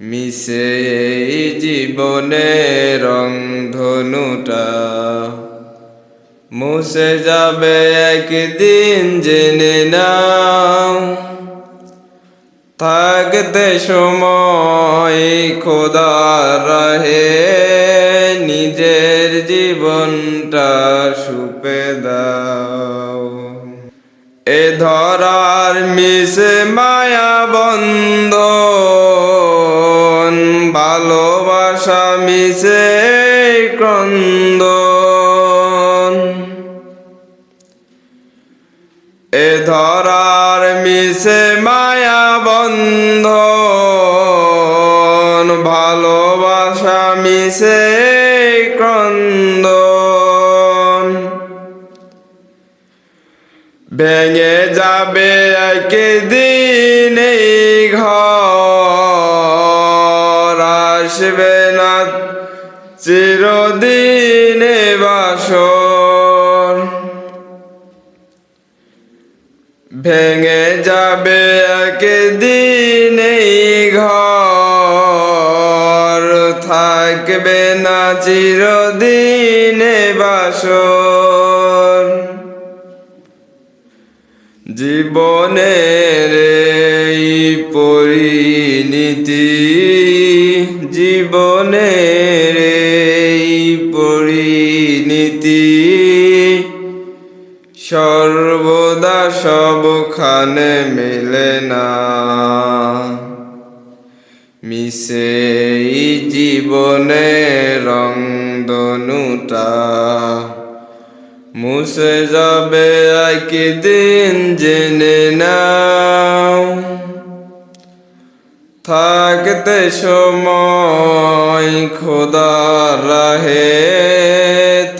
মিশে এই জীবনের রংধনুটা মুছে যাবে একদিন জেনে নাও। থাকতে সময় খোদার রাহে নিজের জীবনটা সুপে দাও। এ ধরার মিশে মায়া বন্ধন, ভালোবাসা মিশে ক্রন্দন। এ ধরার মিশে মায়া বন্ধন, ভালোবাসা মিশে ক্রন্দন। ভেঙে যাবে একদিন এই ঘর, আসবে না চিরদিনে বাসর। ভেঙে যাবে একদিন এই ঘর, থাকবে না চিরদিনে বাসর। জীবনের এই পরিণীতি, জীবনের এই পরিণীতি সর্বদা সবখানে মেলে না। মিশে এই জীবনের রংধনুটা মুছে যাবে একদিন জেনে নাও। থাকতে সময় খোদার রাহে,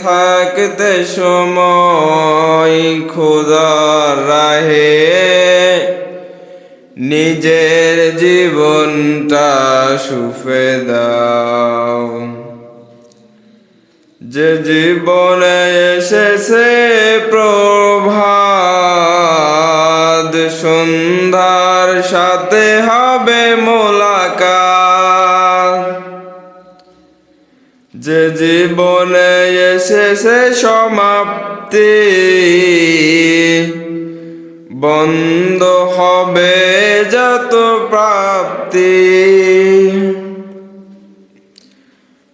থাকতে সময় খোদার রাহে নিজের জীবনটা সুফে দাও। যে জীবনে এসেছে প্রভাত, সন্ধ্যার সাথে হবে মোলাকাত। যে জীবনে এসেছে সমাপ্তি, বন্ধ হবে যত প্রাপ্তি।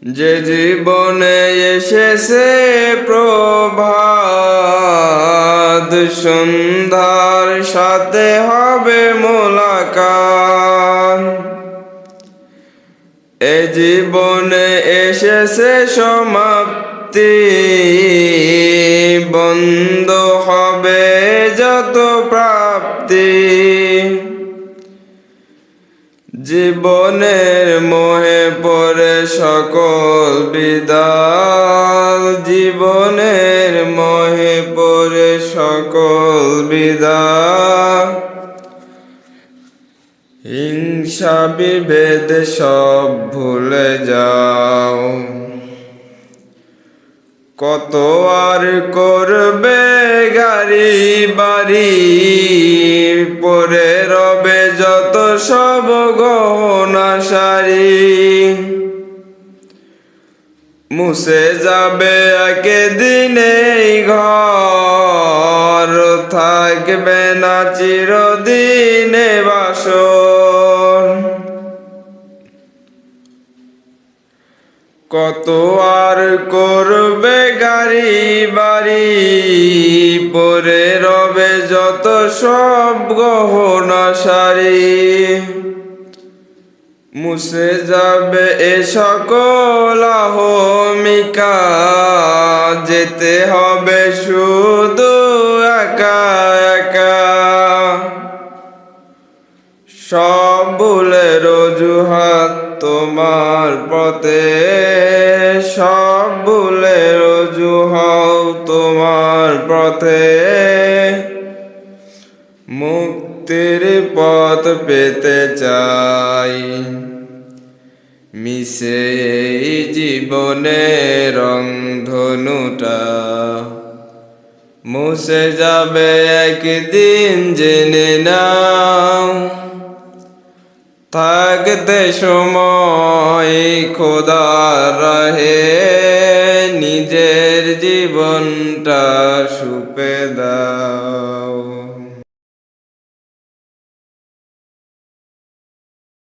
যে জীবনে এসেছে প্রভাত, সন্ধ্যার সাথে হবে মোলাকাত। এ জীবনে এসেছে সমাপ্তি, বন্ধ হবে যত প্রাপ্তি। জীবনের মোহে পড়ে সকল বিদাল, জীবনের মোহে পড়ে সকল বিদাল। হিংসা বিভেদ সব ভুলে যাও। কত আর করবে গাড়ি বাড়ি, পরে রবে যত সব গহনা শাড়ি। মুছে যাবে একদিনে ঘর, থাকবে না চিরদিনে বাসর। কত আর করবে গাড়ি বাড়ি, পরে রবে যত সব গহনা শাড়ি। মুছে যাবে এ সকল আহমিকা, যেতে হবে শুধু একা একা। সব ভুলের অজুহাত তোমার পথে, সব ভুলের অজুহাত তোমার পথে। মুক্তির পথ পেতে চাই, মিশে এই জীবনের রংধনুটা মুছে যাবে একদিন জেনে নাও। থাকতে সময় খোদার রাহে নিজের জীবনটা সুপে দাও।